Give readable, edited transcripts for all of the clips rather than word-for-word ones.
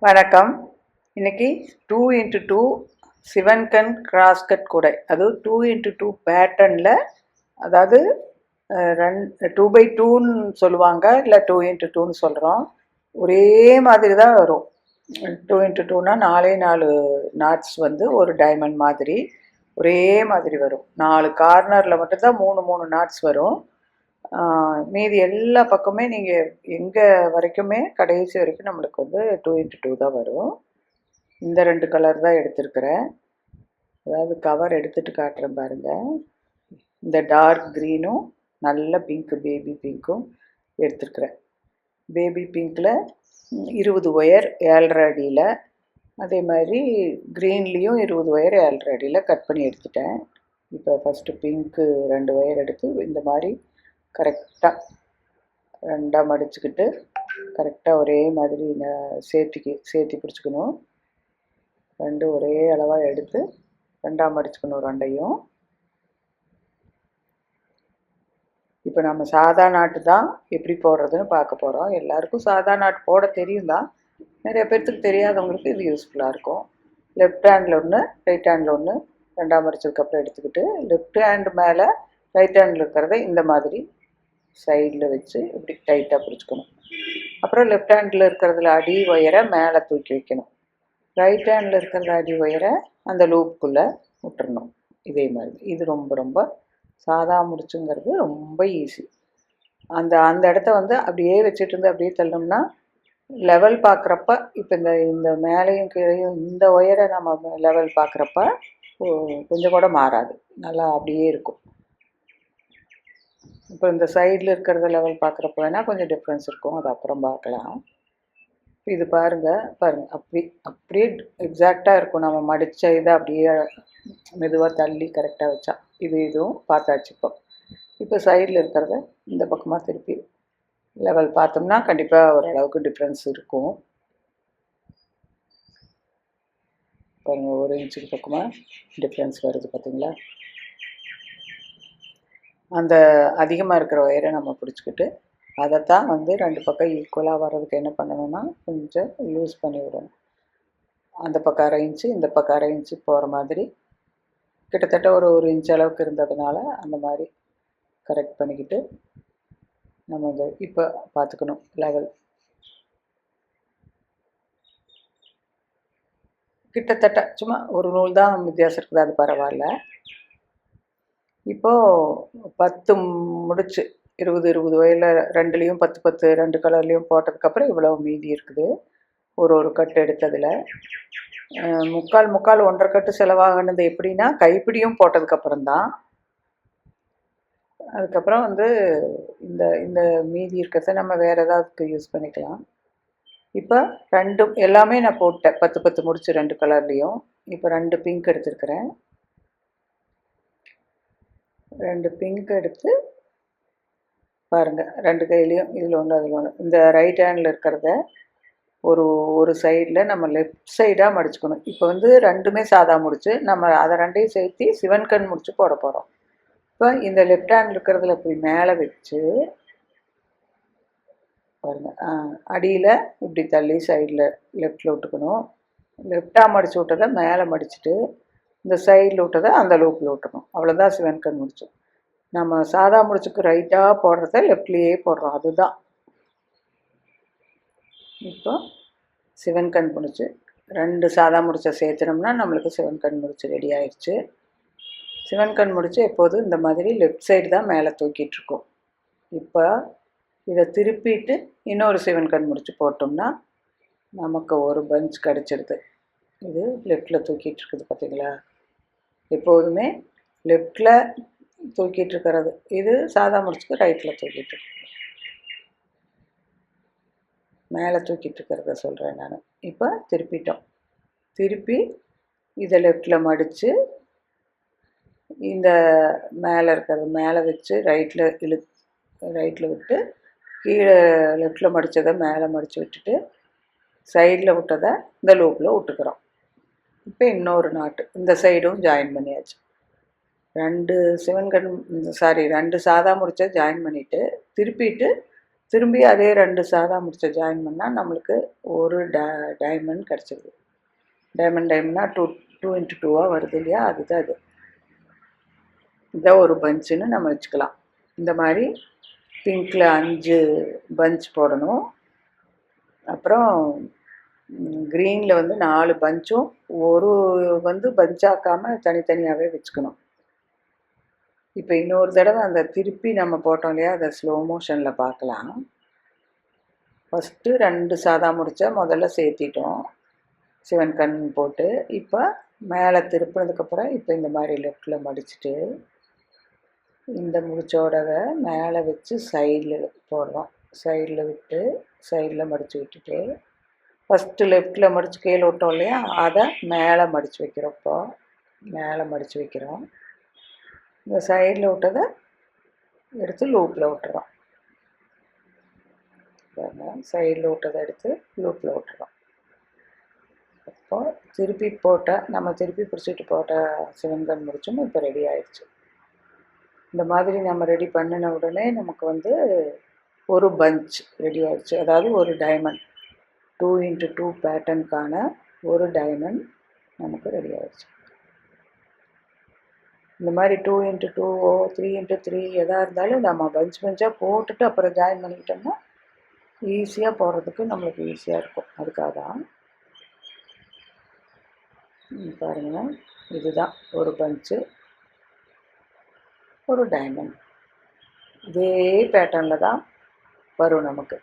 வணக்கம். இன்னைக்கு 2x2 சிவன்கண் cross cut கூடை, அது 2x2 பேட்டர்னில், அதாவது 2x2ன்னு சொல்லுவாங்க, இல்லை 2x2ன்னு சொல்கிறோம். ஒரே மாதிரி தான் வரும். 2x2னா 4 நாட்ஸ் வந்து ஒரு டைமண்ட் மாதிரி ஒரே மாதிரி வரும். 4 கார்னரில் மட்டும்தான் 3 நாட்ஸ் வரும். மீதி எல்லா பக்கமே நீங்கள் எங்கே வரைக்குமே கடைசி வரைக்கும் நம்மளுக்கு வந்து 2x2 தான் வரும். இந்த 2 கலர் தான் எடுத்திருக்கிறேன். அதாவது கவர் எடுத்துகிட்டு காட்டுறேன் பாருங்கள். இந்த டார்க் க்ரீனும் நல்ல பிங்க்கு பேபி பிங்க்கும் எடுத்துருக்குறேன். பேபி பிங்க்கில் 20 ஒயர் 7.5 அடியில், அதே மாதிரி க்ரீன்லேயும் 20 ஒயர் 7.5 அடியில் கட் பண்ணி எடுத்துட்டேன். இப்போ ஃபஸ்ட்டு பிங்க்கு 2 ஒயர் எடுத்து இந்த மாதிரி கரெக்டாக 2ஆக மடிச்சுக்கிட்டு கரெக்டாக ஒரே மாதிரி சேர்த்தி பிடிச்சிக்கணும். 2 ஒரே அளவாக எடுத்து 2ஆக மடிச்சுக்கணும் 2ஐயும். இப்போ நம்ம சாதா நாட்டு தான் எப்படி போடுறதுன்னு பார்க்க போகிறோம். எல்லாருக்கும் சாதா நாட்டு போட தெரியும் தான், நிறைய பேர்த்துக்கு தெரியாதவங்களுக்கு இது யூஸ்ஃபுல்லாக இருக்கும். லெஃப்ட் ஹேண்டில் ஒன்று, ரைட் ஹேண்டில் ஒன்று 2ஆக மடிச்சதுக்கப்புறம் எடுத்துக்கிட்டு, லெஃப்ட் ஹேண்டு மேலே ரைட் ஹேண்டில் இருக்கிறத இந்த மாதிரி சைடில் வச்சு இப்படி டைட்டாக பிடிச்சிக்கணும். அப்புறம் லெஃப்ட் ஹேண்டில் இருக்கிறதுல அடி ஒயரை மேலே தூக்கி வைக்கணும். ரைட் ஹேண்டில் இருக்கிறது அடி ஒயரை அந்த லூப்புக்குள்ளே விட்டுறணும். இதே மாதிரி இது ரொம்ப ரொம்ப சாதா முடிச்சுங்கிறது ரொம்ப ஈஸி. அந்த அந்த இடத்த வந்து அப்படியே வச்சுட்டு இருந்து அப்படியே தள்ளோம்னா லெவல் பார்க்குறப்ப, இப்போ இந்த மேலேயும் கீழேயும் இந்த ஒயரை நம்ம லெவல் பார்க்குறப்ப கொஞ்சம் கூட மாறாது, நல்லா அப்படியே இருக்கும். இப்போ இந்த சைடில் இருக்கிறத லெவல் பார்க்குறப்ப வேணால் கொஞ்சம் டிஃப்ரென்ஸ் இருக்கும், அது அப்புறம் பார்க்கலாம். இது பாருங்கள் அப்படியே எக்ஸாக்டாக இருக்கும். நம்ம மடித்த இதை அப்படியே மெதுவாக தள்ளி கரெக்டாக வச்சா இதுவும் பார்த்தாச்சு. இப்போ சைடில் இருக்கிறத இந்த பக்கமாக திருப்பி லெவல் பார்த்தோம்னா கண்டிப்பாக ஓரளவுக்கு டிஃப்ரென்ஸ் இருக்கும். பாருங்கள், 1 இன்ச்சுக்கு பக்கமாக டிஃப்ரென்ஸ் வருது பார்த்தீங்களா. அந்த அதிகமாக இருக்கிற ஒயரை நம்ம பிடிச்சிக்கிட்டு அதைத்தான் வந்து 2 பக்கம் ஈக்குவலாக வர்றதுக்கு என்ன பண்ணணும்னா கொஞ்சம் லூஸ் பண்ணி விடணும். அந்த பக்கம் 1/2 இன்ச்சு, இந்த பக்கம் 1/2 இன்ச்சு போகிற மாதிரி கிட்டத்தட்ட ஒரு 1 இன்ச் அளவுக்கு இருந்ததுனால அந்த மாதிரி கரெக்ட் பண்ணிக்கிட்டு நம்ம இந்த இப்போ பார்த்துக்கணும் லெவல். கிட்டத்தட்ட சும்மா ஒரு நூல் தான் வித்தியாசம் இருக்குது, அது பரவாயில்ல. இப்போது 10 முடிச்சு 20 ஒயரில் 2லேயும் 10 2 கலர்லேயும் போட்டதுக்கப்புறம் இவ்வளோ மீதி இருக்குது. ஒரு கட்டு எடுத்ததில் முக்கால் 1.5 கட்டு செலவாகினது எப்படின்னா கைப்பிடியும் போட்டதுக்கப்புறம் தான். அதுக்கப்புறம் வந்து இந்த இந்த மீதி இருக்கிறத நம்ம வேறு ஏதாவதுக்கு யூஸ் பண்ணிக்கலாம். இப்போ எல்லாமே நான் போட்டேன், 10 முடிச்சு 2 கலர்லேயும். இப்போ 2 பிங்க் எடுத்துருக்கிறேன். 2 பிங்க் எடுத்து பாருங்கள், 2 கையிலையும் இதில் ஒன்று அதில் ஒன்று. இந்த ரைட் ஹேண்டில் இருக்கிறத ஒரு சைடில் நம்ம லெஃப்ட் சைடாக மடிச்சுக்கணும். இப்போ வந்து 2மே சாதா முடிச்சு, நம்ம அதை 2ஐயும் சேர்த்து சிவன்கண் முடிச்சு போட போகிறோம். இப்போ இந்த லெஃப்ட் ஹேண்டில் இருக்கிறதுல இப்படி மேலே வச்சு பாருங்கள், அடியில் இப்படி தள்ளி சைடில் லெஃப்டில் விட்டுக்கணும். லெஃப்டாக மடித்து விட்டதை மேலே மடிச்சுட்டு இந்த சைடில் விட்டதை அந்த லூப்பில் விட்டுக்கணும். அவ்வளோதான் சிவன்கண் முடிச்சு. நம்ம சாதா முடிச்சுக்கு ரைட்டாக போடுறத லெஃப்ட்லேயே போடுறோம், அதுதான். இப்போ சிவன்கண் முடிச்சு 2 சாதா முடிச்ச சேர்த்துனோம்னா நம்மளுக்கு சிவன்கண் முடிச்சு ரெடி ஆயிடுச்சு. சிவன்கண் முடிச்சு எப்போதும் இந்த மாதிரி லெஃப்ட் சைடு தான் மேலே தூக்கிட்டுருக்கோம். இப்போ இதை திருப்பிட்டு இன்னொரு சிவன்கண் முடிச்சு போட்டோம்னா நமக்கு ஒரு பஞ்ச் கிடச்சிடுது. இது லெஃப்டில் தூக்கிட்டு இருக்குது பார்த்தீங்களா. எப்போதுமே லெஃப்டில் தூக்கிட்டு இருக்கிறது, இது சாதா முடிச்சுக்கு ரைட்டில் தூக்கிட்டு இருக்கு. மேலே தூக்கிட்டு இருக்கிறத சொல்கிறேன் நான். இப்போ திருப்பி இதை லெஃப்டில் மடித்து இந்த மேலே இருக்கிறது மேலே வச்சு ரைட்டில் விட்டு கீழே லெஃப்டில் மடித்ததை மேலே மடித்து விட்டுட்டு சைடில் விட்டதை இந்த லூப்பில் விட்டுக்கிறோம். இப்போ இன்னொரு நாட்டு இந்த சைடும் ஜாயின் பண்ணியாச்சு. 2 சாதா முடிச்ச ஜாயின் பண்ணிவிட்டு திருப்பிட்டு திரும்பி அதே 2 சாதா முடிச்ச ஜாயின் பண்ணால் நம்மளுக்கு ஒரு டைமண்ட் கிடச்சிருது. டைமண்ட்னா 2 இன்ட்டு 2 வருது இல்லையா, அதுதான் இது. இதான் ஒரு பஞ்சுன்னு நம்ம வச்சுக்கலாம். இந்த மாதிரி பிங்க்கில் 5 பஞ்ச் போடணும். அப்புறம் க்ரீனில் வந்து 4 பஞ்சும் ஒரு வந்து பஞ்சாக்காமல் தனித்தனியாகவே வச்சுக்கணும். இப்போ இன்னொரு தடவை அந்த திருப்பி நம்ம போட்டோம் இல்லையா, அதை ஸ்லோ மோஷனில் பார்க்கலாம். ஃபஸ்ட்டு 2 சாதா முடிச்சா முதல்ல சேர்த்திட்டோம், சிவன் கண் போட்டு. இப்போ மேலே திருப்பினதுக்கப்புறம் இப்போ இந்த மாதிரி லெஃப்டில் மடிச்சுட்டு இந்த முடிச்சோடவை மேலே வச்சு சைடில் போடுறோம். சைடில் விட்டு சைடில் மடித்து விட்டுட்டு ஃபஸ்ட்டு லெஃப்டில் மடித்து கீழே விட்டோம் இல்லையா, அதை மேலே மடித்து வைக்கிறோம். இப்போ மேலே மடித்து வைக்கிறோம். இந்த சைடில் விட்டதை எடுத்து லூப்பில் விட்டுறோம். சைடில் விட்டதை எடுத்து லூப்பில் விட்டுறோம். அப்போ திருப்பி போட்டால் நம்ம திருப்பி பிடிச்சிட்டு போட்ட சிவன்கண் முடிச்சும் இப்போ ரெடி ஆயிடுச்சு. இந்த மாதிரி நம்ம ரெடி பண்ணின உடனே நமக்கு வந்து ஒரு பஞ்ச் ரெடி ஆயிடுச்சு. அதாவது ஒரு டைமண்ட் 2 இன்ட்டு 2 பேட்டர்னுக்கான ஒரு டைமண்ட் நமக்கு ரெடி ஆயிடுச்சு. இந்த மாதிரி 2 இன்ட்டு 2 3 இன்ட்டு 3 எதாக இருந்தாலும் நம்ம பஞ்ச் பஞ்சாக போட்டுட்டு அப்புறம் ஜாயின் பண்ணிக்கிட்டோம்னா ஈஸியாக போடுறதுக்கு நம்மளுக்கு ஈஸியாக இருக்கும். அதுக்காக தான் பாருங்கள், இதுதான் ஒரு பஞ்சு, ஒரு டைமண்ட். இதே பேட்டர்னில் தான் வரும் நமக்கு.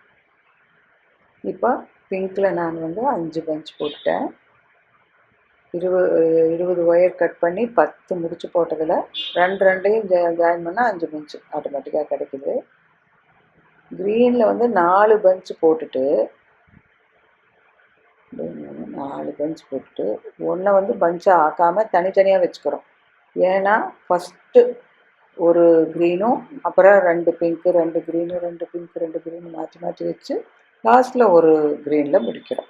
இப்போ பிங்க்கில் நான் வந்து 5 பஞ்ச் போட்டுட்டேன். 20 ஒயர் கட் பண்ணி 10 முடிச்சு போட்டதில் ரெண்டையும் ஜாயின் பண்ணால் 5 பஞ்சு ஆட்டோமேட்டிக்காக கிடைக்குது. க்ரீனில் வந்து 4 பஞ்ச் போட்டுட்டு 4 பஞ்ச் போட்டுட்டு ஒன்றை வந்து பஞ்சாக ஆக்காமல் தனித்தனியாக வச்சுக்கிறோம். ஏன்னா ஃபஸ்ட்டு ஒரு க்ரீனும் அப்புறம் 2 பிங்க்கு 2 க்ரீனு 2 பிங்க்கு 2 க்ரீனு மாற்றி மாற்றி வச்சு லாஸ்ட்டில் ஒரு க்ரீனில் முடிக்கிறோம்.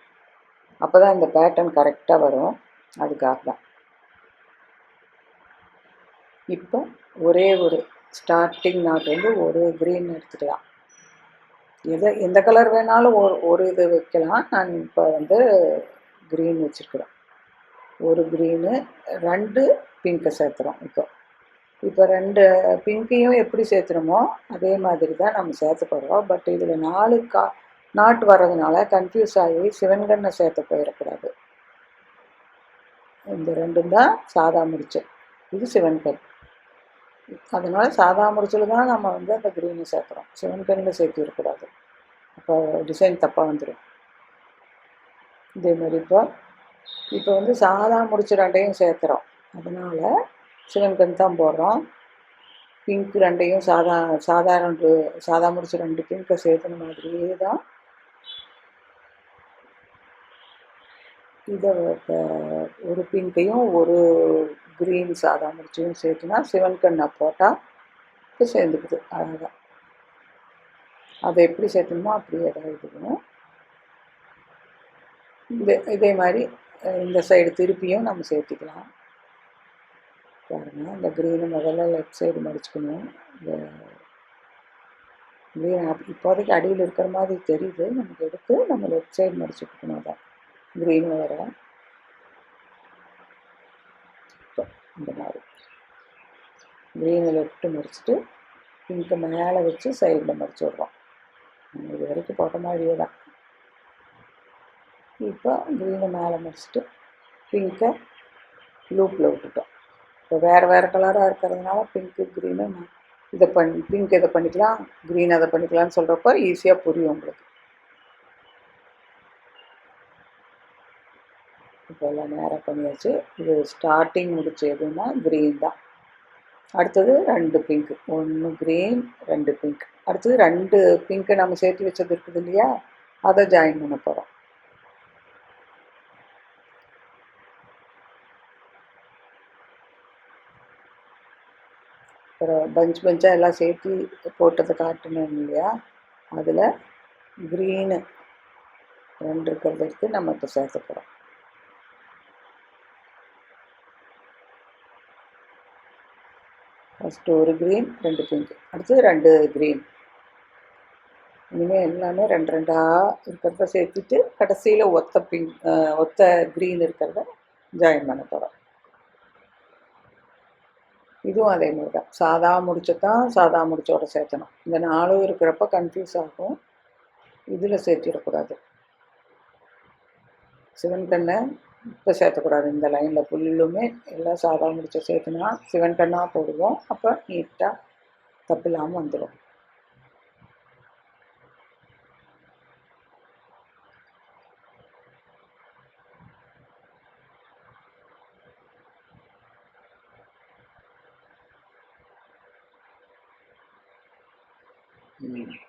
அப்போ தான் இந்த பேட்டர்ன் கரெக்டாக வரும். அதுக்காக தான். இப்போ ஒரே ஒரு ஸ்டார்டிங் நாட் வந்து ஒரு க்ரீன் எடுத்துக்கலாம். எந்த கலர் வேணாலும் ஒரு இது வைக்கலாம். நான் இப்போ வந்து க்ரீன் வச்சுருக்குறேன். ஒரு க்ரீனு 2 பிங்க்கை சேர்த்துறோம். இப்போ 2 பிங்க்கையும் எப்படி சேர்த்துறோமோ அதே மாதிரி தான் நம்ம சேர்த்து போடுறோம். பட் இதில் 4 நாட் வர்றதுனால கன்ஃபியூஸ் ஆகி சிவன்கண்ணை சேர்த்து போயிடக்கூடாது. இந்த 2 தான் சாதா முடிச்சு, இது சிவன்கண். அதனால் சாதா முடிச்சில் தான் நம்ம வந்து அந்த க்ரீனை சேர்த்துறோம். சிவன்கண்ணில் சேர்த்து விடக்கூடாது, அப்போ டிசைன் தப்பாக வந்துடும். இதே மாதிரி இப்போ வந்து சாதா முடிச்சு 2ஐயும் சேர்த்துறோம். அதனால் சிவன்கண் தான் போடுறோம். பிங்க் 2ஐயும் சாதா முடிச்சு 2 பிங்கை சேர்த்துன மாதிரியே தான் இதை ஒரு பிங்கையும் ஒரு க்ரீன் சாதா முடிச்சையும் சேர்த்துனா சிவன்கண்ணை போட்டால் இப்போ சேர்ந்துக்குது. அழகாக அதை எப்படி சேர்த்துணுமோ அப்படியே தான் இதுவும். இதே மாதிரி இந்த சைடு திருப்பியும் நம்ம சேர்த்திக்கலாம். பாருங்கள், இந்த க்ரீனு முதல்ல லெஃப்ட் சைடு மடிச்சுக்கணும். இந்த க்ரீன் இப்போதைக்கு அடியில் இருக்கிற மாதிரி தெரியுது, நமக்கு எடுத்து நம்ம லெஃப்ட் சைடு மடிச்சுக்கணும். அதான் க்ரீன் வேறு. இந்த மாதிரி க்ரீனை லெஃப்ட்டு மடிச்சுட்டு பிங்க்கை மேலே வச்சு சைடில் மடிச்சு விட்றோம். இது வரைக்கும் போட்ட மாதிரியே தான். இப்போ க்ரீனை மேலே மடிச்சுட்டு பிங்க்கை லூப்பில் விட்டுட்டோம். இப்போ வேறு கலராக இருக்கிறதுனால பிங்க்கு க்ரீனு பிங்க் இதை பண்ணிக்கலாம், க்ரீன் அதை பண்ணிக்கலாம்னு சொல்கிறப்போ ஈஸியாக புரியும் உங்களுக்கு. இப்போ எல்லாம் நேராக பண்ணியாச்சு. இது ஸ்டார்டிங் முடிச்சு எதுன்னா க்ரீன் தான். அடுத்தது 2 பிங்க்கு, 1 க்ரீன் 2 பிங்க். அடுத்தது 2 பிங்க்கை நம்ம சேர்த்து வச்சது இருக்குது இல்லையா, அதை ஜாயின் பண்ண போகிறோம். அப்புறம் பஞ்சாக எல்லாம் சேர்த்து போட்டதை காட்டணும் இல்லையா, அதில் க்ரீனு 2 இருக்கிறத எடுத்து நம்ம இப்போ சேர்த்து போகிறோம். ஃபஸ்ட்டு ஒரு க்ரீன் 2 பிங்க், அடுத்தது 2 க்ரீன் இனிமேல் எல்லாமே ரெண்டு ரெண்டாக இருக்கிறத சேர்த்துட்டு கடைசியில் ஒத்த க்ரீன் இருக்கிறத ஜாயின் பண்ண போகிறோம். இதுவும் அதே மாதிரி தான், சாதா முடிச்சு தான் சாதா முடிச்சோட சேர்த்தணும். இந்த 4 இருக்கிறப்ப கன்ஃபியூஸ் ஆகும், இதில் சேர்த்திடக்கூடாது. சிவன் கண்ணை இப்போ சேர்த்தக்கூடாது. இந்த லைனில் ஃபுல்லுமே எல்லாம் சாதா முடிச்ச சேர்த்துனா சிவன் கண்ணாக போடுவோம். அப்போ நீட்டாக தப்பில்லாமல் வந்துடும்.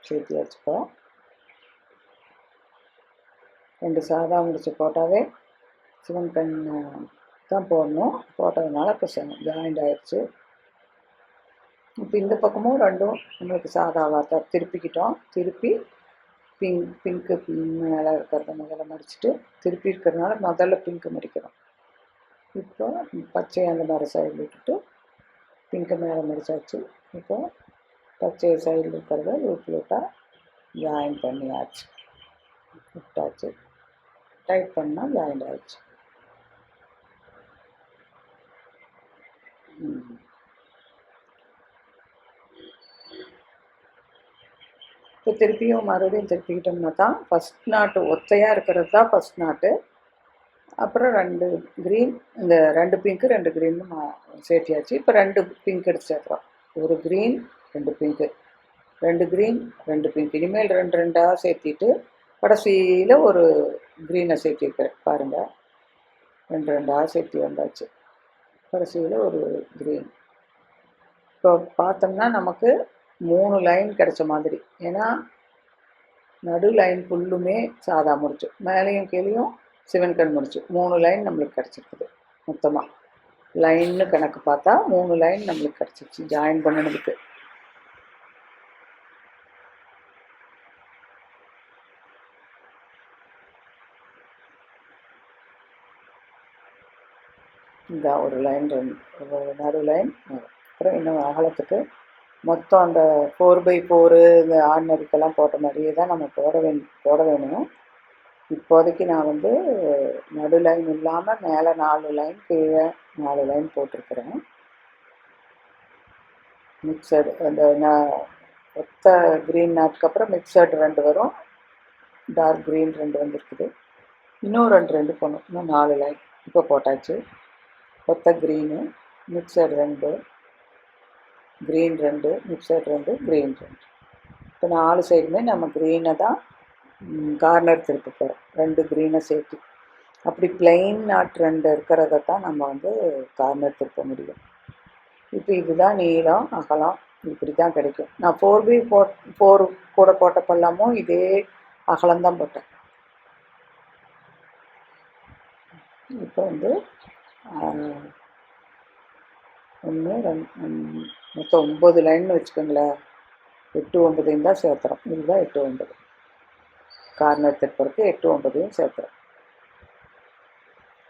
சேர்த்து வச்சுப்போ. 2 சாதா முடிச்சு போட்டாவே சிவன் கண் தான் போடணும். போட்டதுனால இப்போ ஜாயிண்ட் ஆயிடுச்சு. இப்போ இந்த பக்கமும் ரெண்டும் நம்மளுக்கு சாதாவாக தான் திருப்பிக்கிட்டோம். திருப்பி பிங்க்கு மேலே இருக்கிறத முதல்ல மடிச்சுட்டு, திருப்பி இருக்கிறதுனால முதல்ல பிங்க்கு மடிக்கிறோம். இப்போ பச்சை அந்த மாதிரி சைடில் விட்டுட்டு பிங்க்கு மேலே மடித்தாச்சு. இப்போ பச்சை சைடில் இருக்கிறத லூட்டாக ஜாயின் பண்ணியாச்சு, விட்டாச்சு. டைட் பண்ணால் ஜாயிண்ட் ஆயிடுச்சு. இப்போ திருப்பியும் மறுபடியும் திருப்பிக்கிட்டோம்னா தான் ஃபஸ்ட் நாட்டு ஒத்தையாக இருக்கிறது தான் ஃபஸ்ட் நாட்டு. அப்புறம் 2 க்ரீன், இந்த 2 பிங்க்கு 2 க்ரீன்னு சேர்த்தியாச்சு. இப்போ 2 பிங்க் எடுத்து சேர்க்குறோம். 1 க்ரீன் 2 பிங்க்கு, 2 க்ரீன் 2 பிங்க். இனிமேல் 2 2ஆக சேர்த்திட்டு கடைசியில் ஒரு க்ரீனை சேர்த்திருக்கிறேன் பாருங்கள். 2 2ஆக சேர்த்தி வந்தாச்சு. கடைசியில் ஒரு க்ரீன். இப்போ பார்த்தோம்னா நமக்கு 3 லைன் கிடைச்ச மாதிரி. ஏன்னா நடு லைன் ஃபுல்லுமே சாதா முடிச்சு, மேலேயும் கீழேயும் சிவன் கண் முடிச்சு 3 லைன் நம்மளுக்கு கிடச்சிருக்குது. மொத்தமாக லைன்னு கணக்கு பார்த்தா 3 லைன் நம்மளுக்கு கிடச்சிருச்சு ஜாயின் பண்ணினதுக்கு. இந்த ஒரு லைன் நடு லைன். அப்புறம் இன்னும் அகலத்துக்கு மொத்தம் அந்த 4x4 இந்த ஆர்டினரிக்கெல்லாம் போட்ட மாதிரியே தான் நம்ம போட வேணும். இப்போதைக்கு நான் வந்து நடு லைன் இல்லாமல் மேலே 4 லைன் கீழே 4 லைன் போட்டிருக்கிறேன். மிக்சடு அந்த ஒத்த க்ரீன் நாட்டுக்கு அப்புறம் மிக்சடு 2 வரும், டார்க் க்ரீன் 2 வந்துருக்குது. இன்னும் 2 போடணும். இன்னும் 4 லைன் இப்போ போட்டாச்சு. ஒத்த green, mixed 2, green 2, mixed 2, green 2. இப்போ 4 சைடுமே நம்ம க்ரீனை தான் கார்னர் திருப்ப போகிறோம், 2 க்ரீனை சேர்த்து. அப்படி பிளெயின் நாட் 2 இருக்கிறத தான் நம்ம வந்து கார்னர் திருப்ப முடியும். இப்போ இதுதான் நீளம் அகலம், இப்படி தான் கிடைக்கும். நான் 4x4 கூட போட்டப்பெல்லாமும் இதே அகலம்தான் போட்டேன். இப்போ வந்து 1 2 மொத்தம் 9 லைன்னு வச்சுக்கோங்களேன். 8 9 தான் சேர்த்துறோம். இதுதான் 8 9. கார்னர் திருப்பறதுக்கு 8 9 சேர்த்துறோம்.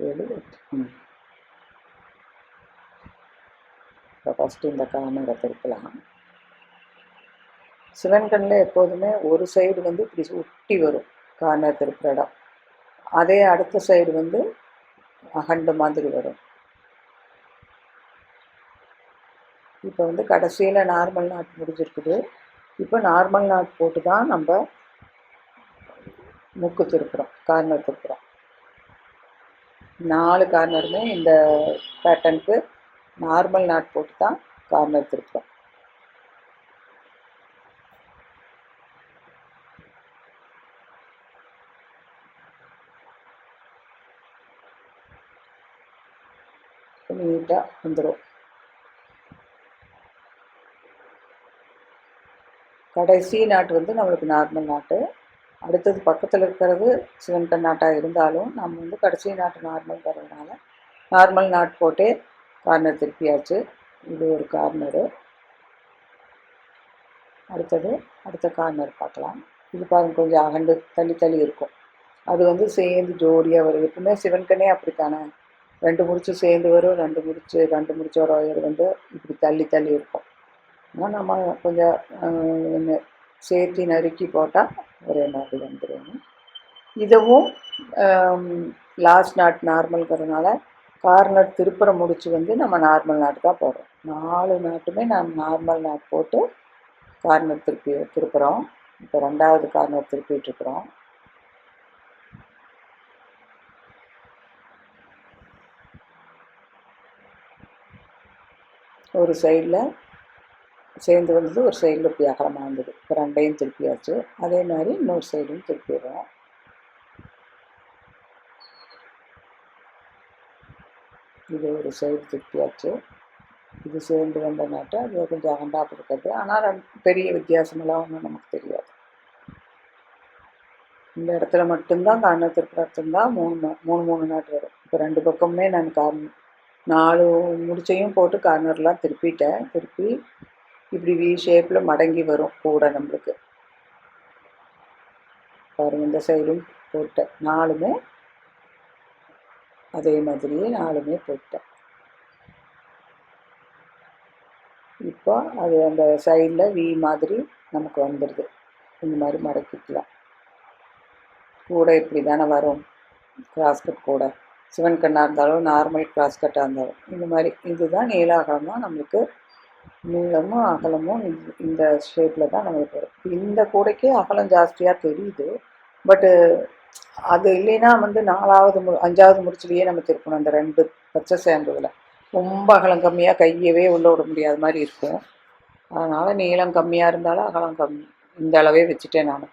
7 8. இப்போ ஃபஸ்ட்டு இந்த கார்னரை திருப்பலாம். சிவன் கண்ணில் எப்போதுமே ஒரு சைடு வந்து இப்படி ஒட்டி வரும் கார்னர் திருப்புற இடம், அதே அடுத்த சைடு வந்து அகண்டு மாதிரி வரும். இப்போ வந்து கடைசியில் நார்மல் நாட் முடிஞ்சிருக்குது. இப்போ நார்மல் நாட் போட்டு தான் நம்ம முக்கு திருப்புறோம், கார்னர் திருப்புறோம். 4 கார்னருமே இந்த பேட்டர்னுக்கு நார்மல் நாட் போட்டு தான் கார்னர் திருப்புறோம். நீட்டாக வந்துடும். கடைசி நாட்டு வந்து நம்மளுக்கு நார்மல் நாட்டு. அடுத்தது பக்கத்தில் இருக்கிறது சிவன் கண் நாட்டாக இருந்தாலும் நம்ம வந்து கடைசி நாட்டு நார்மல் தரதுனால நார்மல் நாட் போட்டே கார்னர் திருப்பியாச்சு. இது ஒரு கார்னரு. அடுத்த கார்னர் பார்க்கலாம். இது பாருங்க, கொஞ்சம் அகண்டு தள்ளி இருக்கும். அது வந்து சேர்ந்து ஜோடியாக வரும். எப்பவுமே சிவன் கண்ணே அப்படித்தானே, 2 முடிச்சு சேர்ந்து வரும், 2 முடிச்சோட ஒயர் வந்து இப்படி தள்ளி இருக்கும். ஆனால் நம்ம கொஞ்சம் சேர்த்து நறுக்கி போட்டால் ஒரே மாதிரி வந்துடும். இதுவும் லாஸ்ட் நாட் நார்மல்ங்கிறதுனால கார்னர் திருப்புற முடிச்சு வந்து நம்ம நார்மல் நாட்டு தான் போடுறோம். 4 நாட்டுமே நம்ம நார்மல் நாட் போட்டு கார்னர் திருப்புறோம். இப்போ 2வது கார்னர் திருப்பிட்டுருக்குறோம். ஒரு சைடில் சேர்ந்து வந்தது, ஒரு சைடில் இப்படி அகலமாக வந்தது. இப்போ 2டையும் திருப்பியாச்சு. அதே மாதிரி இன்னொரு சைடும் திருப்பிடுறோம். இது ஒரு சைடு திருப்பியாச்சு. இது சேர்ந்து வந்த நாட்டை அது கொஞ்சம் அகண்டாப்பு இருக்கிறது. ஆனால் பெரிய வித்தியாசமெல்லாம் ஒன்றும் நமக்கு தெரியாது. இந்த இடத்துல மட்டும்தான் கார்னர் திருப்புற இடத்துலதான் மூணு நாட்டு வரும். இப்போ 2 பக்கமுமே நான் 4 முடிச்சையும் போட்டு கார்னர்லாம் திருப்பிட்டேன். திருப்பி இப்படி வி ஷேப்பில் மடங்கி வரும் கூட நம்மளுக்கு. பாருங்கள், இந்த சைடும் போட்டேன். 4மே அதே மாதிரியே 4மே போட்டேன். இப்போ அது அந்த சைடில் வி மாதிரி நமக்கு வந்துடுது. இந்த மாதிரி மடக்கிக்கலாம். கூட இப்படி தானே வரும் கிராஸ்கட் கூட. சிவன் கண்ணாக இருந்தாலும் நார்மல் கிராஸ்கட்டாக இருந்தாலும் இந்த மாதிரி. இதுதான் நீள அகலமாக நம்மளுக்கு. நீளமும் அகலமும் இந்த ஷேப்பில் தான் நம்மளுக்கு வரும். இந்த கூடைக்கு அகலம் ஜாஸ்தியாக தெரியுது. பட்டு அது இல்லைன்னா வந்து 4வது 5வது முடிச்சுலேயே நம்ம திருப்பணும். அந்த 2 பச்சை சேர்ந்ததில் ரொம்ப அகலம் கம்மியாக கையவே உள்ளே விட முடியாத மாதிரி இருக்கும். அதனால் நீளம் கம்மியாக இருந்தாலும் அகலம் கம்மி இந்த அளவே வச்சுட்டேன் நான்.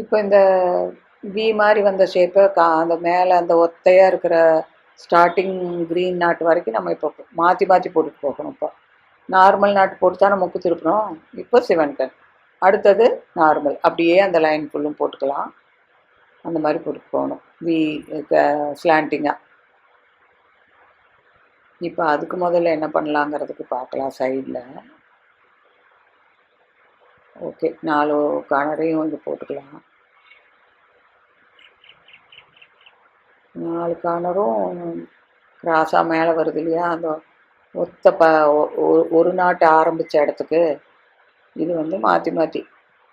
இப்போ இந்த வி மாதிரி வந்த ஷேப்பை அந்த மேலே அந்த ஒத்தையாக இருக்கிற ஸ்டார்டிங் க்ரீன் நாட்டு வரைக்கும் நம்ம இப்போ மாற்றி போட்டுட்டு போகணும். இப்போ நார்மல் நாட்டு போட்டு தான் நம்ம முக்கு திருப்பணும். இப்போ சிவன் கண், அடுத்தது நார்மல், அப்படியே அந்த லைன் ஃபுல்லும் போட்டுக்கலாம். அந்த மாதிரி போட்டு போகணும் வி ஸ்லாண்டிங்காக. இப்போ அதுக்கு முதல்ல என்ன பண்ணலாங்கிறதுக்கு பார்க்கலாம் சைடில். ஓகே, 4 கார்னரையும் வந்து போட்டுக்கலாம். 4 கார்னரும் கிராஸாக மேலே வருது இல்லையா, அந்த ஒத்த ஒரு நாட்டு ஆரம்பித்த இடத்துக்கு இது வந்து மாற்றி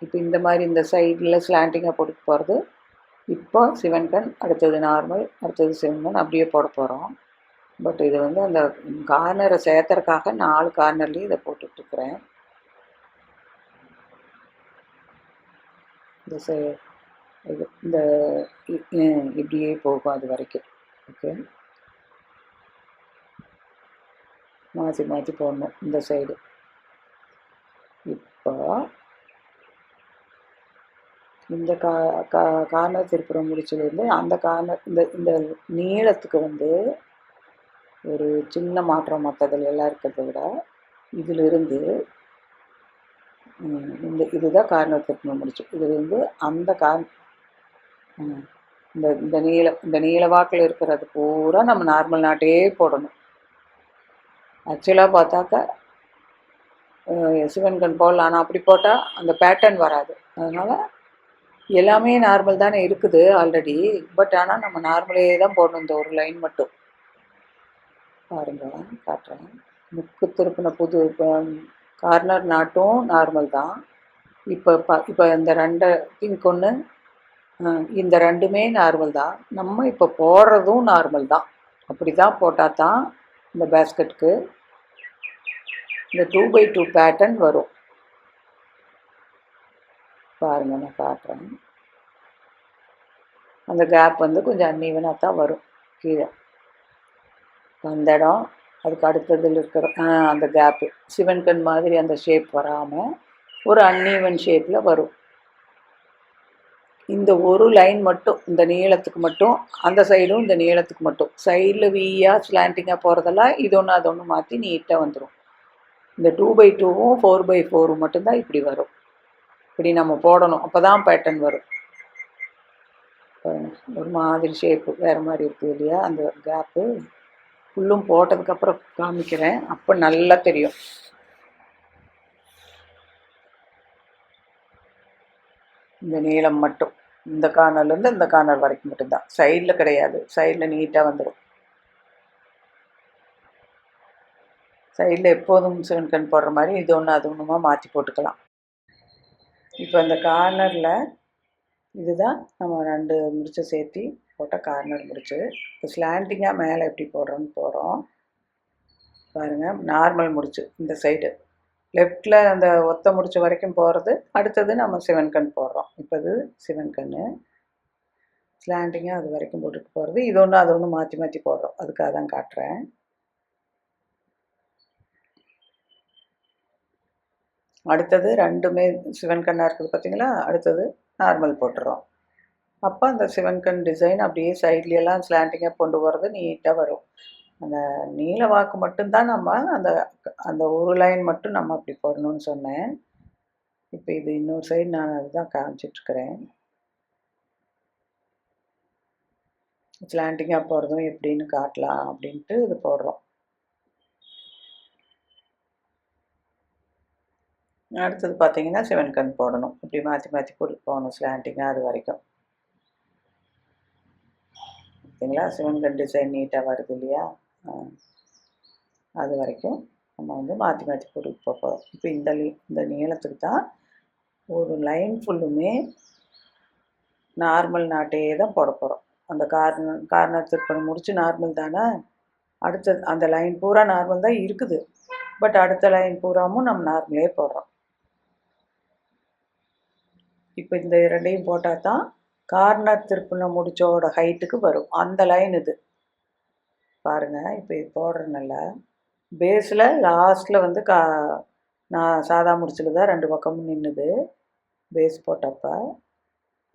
இப்போ இந்த மாதிரி இந்த சைடில் ஸ்லாண்டிங்காக போட்டு போகிறது. இப்போ சிவன் கண், அடுத்தது நார்மல், அடுத்தது சிவன் கண், அப்படியே போட போகிறோம். பட் இது வந்து அந்த கார்னரை சேர்த்துறதுக்காக 4 கார்னர்லேயும் இதை போட்டுட்ருக்குறேன். இந்த இப்படியே போகும் அது வரைக்கும். ஓகே, மாற்றி போடணும் இந்த சைடு. இப்போ இந்த கார்னர் திருப்புறம் முடிச்சதுலேருந்து அந்த கார்னர் இந்த நீளத்துக்கு வந்து ஒரு சின்ன மாற்றம் மற்றதில் எல்லாம் இருக்கிறத விட இதிலிருந்து இதுதான் கார்னர் திருப்பணும் முடிச்சு. இதுலேருந்து அந்த இந்த நீள வாக்கில் இருக்கிறது பூரா நம்ம நார்மல் நாட்டே போடணும். ஆக்சுவலாக பார்த்தாக்கா சிவன் கண் போடலாம், ஆனால் அப்படி போட்டால் அந்த பேட்டர்ன் வராது. அதனால் எல்லாமே நார்மல் தானே இருக்குது ஆல்ரெடி. பட் ஆனால் நம்ம நார்மலே தான் போடணும். இந்த ஒரு லைன் மட்டும் பாருங்க, காட்டுறேன். முக்கு திருப்பின புது கார்னர் நாட்டும் நார்மல் தான். இப்போ இந்த 2 பிங்க் ஒன்று, இந்த 2மே நார்மல் தான். நம்ம இப்போ போடுறதும் நார்மல் தான். அப்படி தான் போட்டால் தான் இந்த பேஸ்கெட்டுக்கு இந்த 2x2 பேட்டர்ன் வரும். பாருங்க, நான் காட்டுறேன். அந்த கேப் வந்து கொஞ்சம் அன்ஈவனாக தான் வரும் கீழே. அந்த இடம் அதுக்கு அடுத்ததில் இருக்கிற அந்த கேப்பு சிவன் கண் மாதிரி அந்த ஷேப் வராமல் ஒரு அன்ஈவன் ஷேப்பில் வரும். இந்த ஒரு லைன் மட்டும், இந்த நீளத்துக்கு மட்டும், அந்த சைடும் இந்த நீளத்துக்கு மட்டும், சைடில் வீயாக ஸ்லாண்டிங்காக போகிறதெல்லாம் இது ஒன்று அது ஒன்று மாற்றி நீட்டாக வந்துடும். இந்த 2x2வும் 4x4 மட்டும்தான் இப்படி வரும். இப்படி நம்ம போடணும், அப்போ தான் பேட்டர்ன் வரும். ஒரு மாதிரி ஷேப்பு வேறு மாதிரி இருக்குது இல்லையா, அந்த கேப்பு ஃபுல்லும் போட்டதுக்கப்புறம் காமிக்கிறேன், அப்போ நல்லா தெரியும். இந்த நீளம் மட்டும் இந்த கார்னர்லேருந்து இந்த கார்னர் வரைக்கும் மட்டும்தான், சைடில் கிடையாது. சைடில் நீட்டாக வந்துடும். சைடில் எப்போதும் சிவன் கண் போடுற மாதிரி இது ஒன்று அது ஒன்றுமா மாற்றி போட்டுக்கலாம். இப்போ அந்த கார்னரில் இதுதான் நம்ம 2 முடிச்சு சேர்த்து போட்ட கார்னர் முடிச்சு. இப்போ ஸ்லாண்டிங்காக மேலே எப்படி போடுறோன்னு போகிறோம் பாருங்கள். நார்மல் முடிச்சு இந்த சைடு லெஃப்டில் அந்த ஒத்த முடிச்ச வரைக்கும் போகிறது. அடுத்தது நம்ம சிவன் கண் போடுறோம். இப்போ இது சிவன் கண் ஸ்லாண்டிங்காக அது வரைக்கும் போட்டுட்டு போகிறது. இது ஒன்று அது ஒன்று மாற்றி மாற்றி போடுறோம். அதுக்காக தான் காட்டுறேன். அடுத்தது 2மே சிவன் கண்ணாக இருக்குது பார்த்தீங்களா. அடுத்தது நார்மல் போட்டுறோம். அப்போ அந்த சிவன் கண் டிசைன் அப்படியே சைட்லையெல்லாம் ஸ்லாண்டிங்காக கொண்டு போகிறது நீட்டாக வரும். அந்த நீல வாக்கு மட்டும்தான் நம்ம அந்த அந்த ஒரு லைன் மட்டும் நம்ம அப்படி போடணும்னு சொன்னேன். இப்போ இது இன்னொரு சைடு நான் அதுதான் காமிச்சிட்ருக்கிறேன். ஸ்லாண்டிங்காக போகிறதும் எப்படின்னு காட்டலாம் அப்படின்ட்டு இது போடுறோம். அடுத்தது பார்த்தீங்கன்னா சிவன் கண் போடணும். இப்படி மாற்றி மாற்றி போட்டு போகணும் ஸ்லாண்டிங்காக அது வரைக்கும். பார்த்தீங்களா சிவன் கண் டிசைன் நீட்டாக வருது இல்லையா. அது வரைக்கும் நம்ம வந்து மாற்றி மாற்றி போட்டு போகிறோம். இப்போ இந்த நீளத்துக்கு தான் ஒரு லைன் ஃபுல்லுமே நார்மல் நாட்டே தான் போட போகிறோம். அந்த கார்னர் திருப்பணம் முடிச்சு நார்மல் தானே. அடுத்தது அந்த லைன் பூரா நார்மல் தான் இருக்குது. பட் அடுத்த லைன் பூராவும் நம்ம நார்மலே போடுறோம். இப்போ இந்த 2ஐயும் போட்டால் தான் கார்னர் திருப்பணம் முடிச்சோட ஹைட்டுக்கு வரும். அந்த லைன் இது பாருங்கள். இப்போ இது போடுறதுனால பேஸில் லாஸ்ட்டில் வந்து நான் சாதா முடிச்சில் தான் 2 பக்கமும் நின்றுது பேஸ் போட்டப்போ.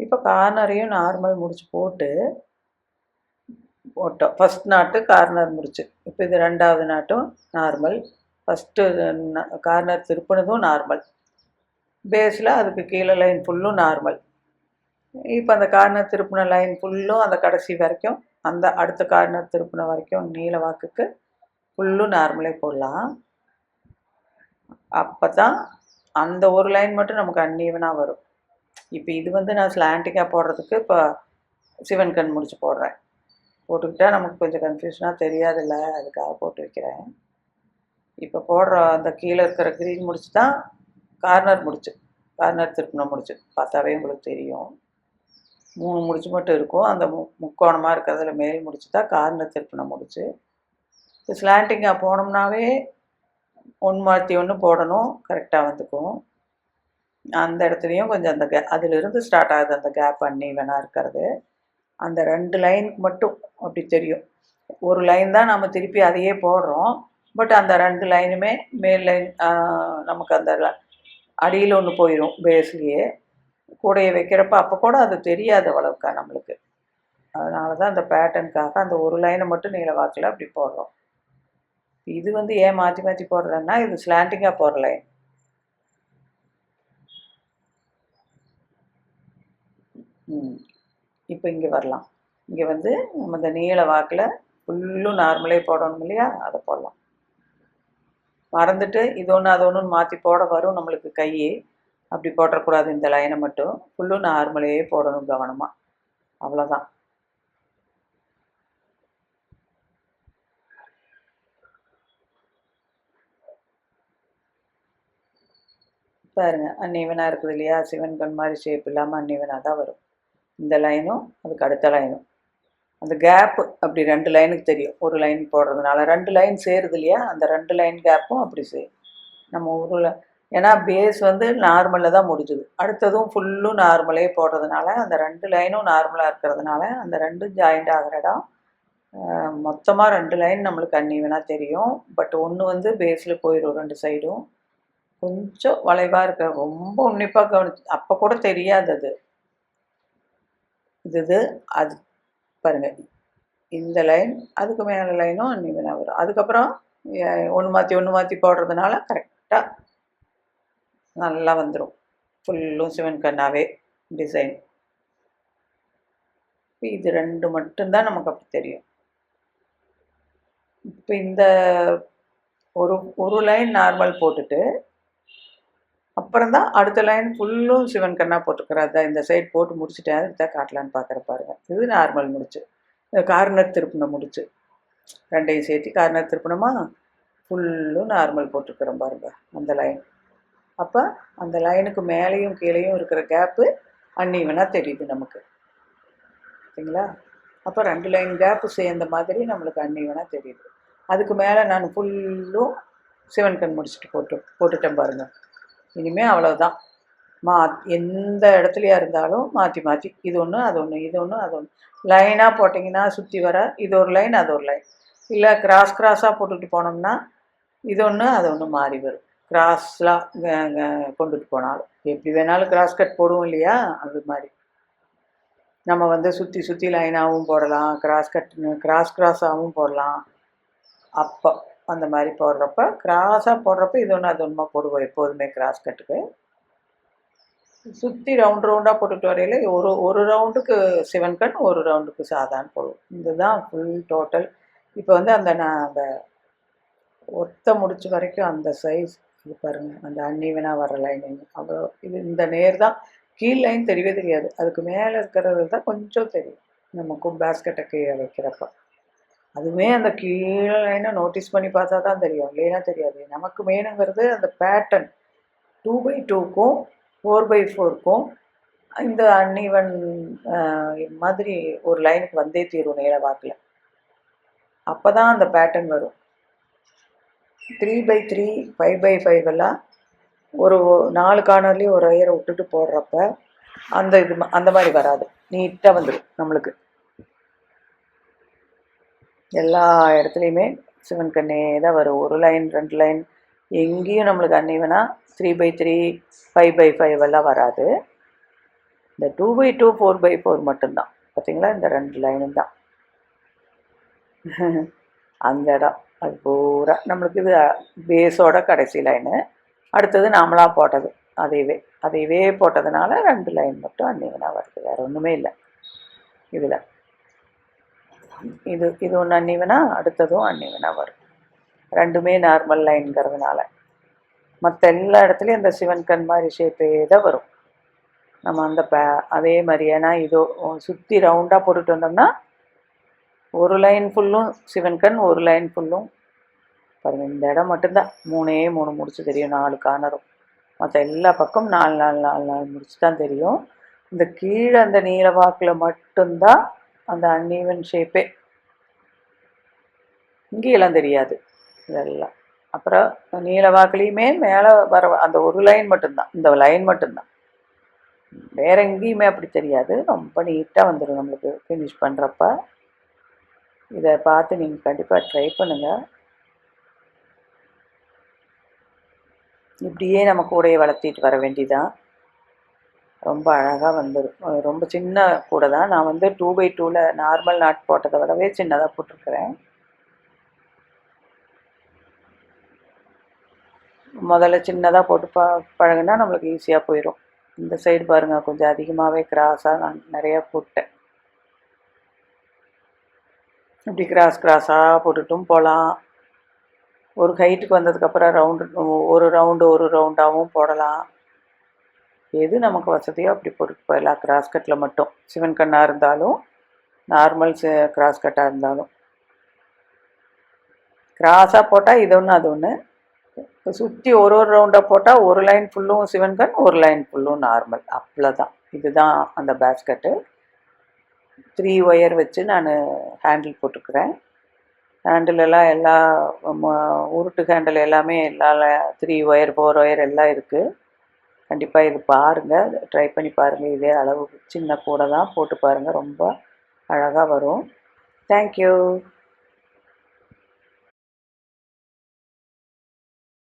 இப்போ கார்னரையும் நார்மல் முடிச்சு போட்டோம். ஃபஸ்ட் நாட்டு கார்னர் முடிச்சு. இப்போ இது 2வது நாட்டும் நார்மல். ஃபஸ்ட்டு கார்னர் திருப்பினதும் நார்மல். பேஸில் அதுக்கு கீழே லைன் ஃபுல்லும் நார்மல். இப்போ அந்த கார்னர் திருப்பின லைன் ஃபுல்லும் அந்த கடைசி வரைக்கும் அந்த அடுத்த கார்னர் திருப்பின வரைக்கும் நீல வாக்குக்கு ஃபுல்லும் நார்மலே போடலாம். அப்போ தான் அந்த ஒரு லைன் மட்டும் நமக்கு அன்ஈவனாக வரும். இப்போ இது வந்து நான் ஸ்லாண்டிங்காக போடுறதுக்கு இப்போ சிவன் கண் முடிச்சு போடுறேன். போட்டுக்கிட்டால் நமக்கு கொஞ்சம் கன்ஃபியூஷனாக தெரியாதில்ல, அதுக்காக போட்டு வைக்கிறேன். இப்போ போடுற அந்த கீழே இருக்கிற க்ரீன் முடிச்சு தான் கார்னர் முடிச்சு. கார்னர் திருப்பின முடிச்சு பார்த்தாவே உங்களுக்கு தெரியும். 3 முடிச்சு மட்டும் இருக்கும். அந்த முக்கோணமாக இருக்கிறதுல மேல் முடிச்சு தான் கார்னர் திருப்பின முடிச்சு. இப்போ ஸ்லாண்டிங்காக போனோம்னாவே ஒன்று மாற்றி ஒன்று போடணும். கரெக்டாக வந்துக்கும். அந்த இடத்துலையும் கொஞ்சம் அந்த அதிலிருந்து ஸ்டார்ட் ஆகுது அந்த கேப் அன்ஈவனாக இருக்கிறது. அந்த 2 லைனுக்கு மட்டும் அப்படி தெரியும். ஒரு லைன் தான் நம்ம திருப்பி அதையே போடுறோம். பட் அந்த 2 லைனுமே மேல் லைன் நமக்கு அந்த அடியில் ஒன்று போயிடும் பேஸ்லேயே. கூடையை வைக்கிறப்ப அப்போ கூட அது தெரியாது அவ்வளவுக்கா நம்மளுக்கு. அதனால தான் அந்த பேட்டர்னுக்காக அந்த ஒரு லைனை மட்டும் நீல வாக்கில் அப்படி போடுறோம். இது வந்து ஏன் மாற்றி மாற்றி போடுறேன்னா இது ஸ்லாண்டிங்காக போடுற லைன். இப்போ இங்கே வரலாம். இங்கே வந்து நம்ம இந்த நீல வாக்கில் ஃபுல்லும் நார்மலே போடணும் இல்லையா, அதை போடலாம். மறந்துட்டு இது ஒன்று அது ஒன்று மாற்றி போட வரும் நம்மளுக்கு கை. அப்படி போடக்கூடாது. இந்த லைனை மட்டும் ஃபுல்லும் நார்மலே போடணும் கவனமாக. அவ்வளோதான். பாருங்கள் அன்ஈவனாக இருக்குது இல்லையா. சிவன் கண் மாதிரி ஷேப் இல்லாமல் அன்ஈவனாக தான் வரும். இந்த லைனும் அதுக்கு அடுத்த லைனும் அந்த கேப்பு அப்படி 2 லைனுக்கு தெரியும். ஒரு லைன் போடுறதுனால 2 லைன் சேருது இல்லையா, அந்த 2 லைன் கேப்பும் அப்படி நம்ம ஊரில். ஏன்னா பேஸ் வந்து நார்மலில் தான் முடிஞ்சுது. அடுத்ததும் ஃபுல்லும் நார்மலே போடுறதுனால அந்த 2 லைனும் நார்மலாக இருக்கிறதுனால அந்த 2 ஜாயிண்ட் ஆகிற இடம் மொத்தமாக 2 லைன் நம்மளுக்கு அன்ஈவனாக தெரியும். பட் ஒன்று வந்து பேஸில் போயிடும் 2 சைடும். கொஞ்சம் வளைவாக இருக்கிற ரொம்ப உன்னிப்பாக கவனிச்சு அப்போ கூட தெரியாது அது. இது அது பாருங்கள். இந்த லைன் அதுக்கு மேலே லைனும் அன்ஈவனாக வரும். அதுக்கப்புறம் ஒன்று மாற்றி போடுறதுனால கரெக்டாக நல்லா வந்துடும். ஃபுல்லும் சிவன் கண்ணாவே டிசைன். இது 2 மட்டும்தான் நமக்கு அப்படி தெரியும். இப்போ இந்த ஒரு லைன் நார்மல் போட்டுட்டு அப்புறம் தான் அடுத்த லைன் ஃபுல்லும் சிவன் கண்ணா போட்டுக்கிறாரு. இந்த சைடு போட்டு முடிச்சுட்டேன். அதுதான் காட்டலான்னு பார்க்குற பாருங்கள். இது நார்மல் முடிச்சு. கார்னர் திருப்பின முடிச்சு 2ஐயும் சேர்த்து கார்னர் திருப்பினமா ஃபுல்லும் நார்மல் போட்டுக்கிறோம் பாருங்கள் அந்த லைன். அப்போ அந்த லைனுக்கு மேலேயும் கீழேயும் இருக்கிற கேப்பு அன்ஈவனாக தெரியுது நமக்கு. சரிங்களா? அப்போ 2 லைன் கேப்பு சேர்ந்த மாதிரி நம்மளுக்கு அன்ஈவனாக தெரியுது. அதுக்கு மேலே நான் ஃபுல்லும் சிவன் கண் முடிச்சுட்டு போட்டுட்டேன் பாருங்கள். இனிமேல் அவ்வளோதான். எந்த இடத்துலையா இருந்தாலும் மாற்றி மாற்றி இது ஒன்று அது ஒன்று இது ஒன்று அது ஒன்று லைனாக போட்டிங்கன்னா சுற்றி வர இது ஒரு லைன் அது ஒரு லைன், இல்லை கிராஸாக போட்டுட்டு போனோம்னா இது ஒன்று அது ஒன்று மாறி வரும். கிராஸ்லாம் கொண்டுட்டு போனாலும் எப்படி வேணாலும் கிராஸ் கட் போடுவோம் இல்லையா, அது மாதிரி நம்ம சுற்றி சுற்றி லைனாகவும் போடலாம், கிராஸாகவும் போடலாம். அப்போ அந்த மாதிரி போடுறப்ப கிராஸாக போடுறப்ப இது ஒன்று அது ஒன்றுமா போடுவோம் எப்போதுமே கிராஸ் கட்டுக்கு. சுற்றி ரவுண்டாக போட்டுட்டு வரையில் ஒரு ரவுண்டுக்கு சிவன் கண், ஒரு ரவுண்டுக்கு சாதான்னு போடுவோம். இதுதான் ஃபுல் டோட்டல். இப்போ நான் அந்த ஒத்த முடிச்சு வரைக்கும் அந்த சைஸ் இது பாருங்கள், அந்த அன்ஈவனாக வர லைன் அவ்வளோ. இந்த நேர் தான், கீழ் லைன் தெரியவே தெரியாது, அதுக்கு மேலே இருக்கிறது தான் கொஞ்சம் தெரியும் நமக்கும் பேஸ்கெட்டை கீழே வைக்கிறப்ப. அதுவுமே அந்த கீழே லைனை நோட்டீஸ் பண்ணி பார்த்தா தான் தெரியும், இல்லைன்னா தெரியாது. நமக்கு மெயினுங்கிறது அந்த பேட்டர்ன் 2x2க்கும் 4x4க்கும் இந்த அன்ஈவன் மாதிரி ஒரு லைனுக்கு வந்தே தீரும் நீள வாக்கில். அப்போ தான் அந்த பேட்டர்ன் வரும். 3x3 5x5 எல்லாம் ஒரு 4 கார்னர்லேயும் ஒரு ஒயரை விட்டுட்டு போடுறப்ப அந்த மாதிரி வராது, நீட்டாக வந்துடும் நம்மளுக்கு. எல்லா இடத்துலையுமே சிவன் கண்ணே தான் வரும். ஒரு லைன் 2 லைன் எங்கேயும் நம்மளுக்கு அன்னிவனா 3x3 5x5 எல்லாம் வராது. இந்த 2x2 4x4 மட்டும்தான் பார்த்தீங்களா, இந்த 2 லைனும் தான் அந்த இடம். அது பூரா நம்மளுக்கு இது பேஸோட கடைசி லைனு. அடுத்தது நாமளாக போட்டது அதையவே போட்டதுனால 2 லைன் மட்டும் அன்னிவனாக வருது, வேறு ஒன்றுமே இல்லை இதில். இது ஒன்று அன்னிவனாக, அடுத்ததும் அன்னிவனாக வரும். ரெண்டுமே நார்மல் லைன்கிறதுனால மற்ற எல்லா இடத்துலையும் இந்த சிவன் கண் மாதிரி ஷேப்பே தான் வரும். நம்ம அதே மாதிரி, ஏன்னா இதோ சுற்றி ரவுண்டாக போட்டுட்டு வந்தோம்னா ஒரு லைன் ஃபுல்லும் சிவன் கண், ஒரு லைன் ஃபுல்லும் பாருங்கள். இந்த இடம் மட்டும்தான் 3 முடிச்சு தெரியும், 4 கார்னரும். மற்ற எல்லா பக்கம் 4 முடிச்சு தான் தெரியும். இந்த கீழே அந்த நீல வாக்கில் மட்டும்தான் அந்த அன்ஈவன் ஷேப்பே, இங்கேயெல்லாம் தெரியாது இதெல்லாம். அப்புறம் நீல வாக்குலேயுமே மேலே வர அந்த ஒரு லைன் மட்டும்தான், இந்த லைன் மட்டும்தான், வேறு எங்கேயுமே அப்படி தெரியாது. ரொம்ப நீட்டாக வந்துடும் நம்மளுக்கு ஃபினிஷ் பண்ணுறப்ப. இதை பார்த்து நீங்கள் கண்டிப்பாக ட்ரை பண்ணுங்கள். இப்படியே நம்ம கூடையை வளர்த்திட்டு வர வேண்டியதான், ரொம்ப அழகாக வந்துடும். ரொம்ப சின்ன கூடை தான். நான் 2x2ல் நார்மல் நாட் போட்டதை விடவே சின்னதாக போட்டிருக்கிறேன். முதல்ல சின்னதாக போட்டு பழகுனா நம்மளுக்கு ஈஸியாக போயிடும். இந்த சைடு பாருங்கள், கொஞ்சம் அதிகமாகவே கிராஸாக நான் நிறையா போட்டேன். இப்படி கிராஸாக போட்டுட்டும் போகலாம். ஒரு ஹைட்டுக்கு வந்ததுக்கப்புறம் ஒரு ரவுண்டாகவும் போடலாம். எது நமக்கு வசதியோ அப்படி போட்டுட்டு போயிடலாம். கிராஸ் கட்டில் மட்டும் சிவன் கண்ணாக இருந்தாலும் நார்மல் கிராஸ் கட்டாக இருந்தாலும் கிராஸாக போட்டால் இது ஒன்று அது ஒன்று, சுற்றி ஒரு ரவுண்டாக போட்டால் ஒரு லைன் ஃபுல்லும் சிவன் கண், ஒரு லைன் ஃபுல்லும் நார்மல், அவ்வளோதான். இதுதான் அந்த பேஸ்கெட்டு. 3 ஒயர் வச்சு நான் ஹேண்டில் போட்டுக்கிறேன். ஹேண்டிலெல்லாம் எல்லா உருட்டு ஹேண்டில் எல்லாமே எல்லா 3 ஒயர் 4 ஒயர் எல்லாம் இருக்குது. கண்டிப்பாக இது பாருங்கள், ட்ரை பண்ணி பாருங்கள். இதே அளவு சின்ன கூட தான் போட்டு பாருங்கள், ரொம்ப அழகாக வரும். தேங்க்யூ.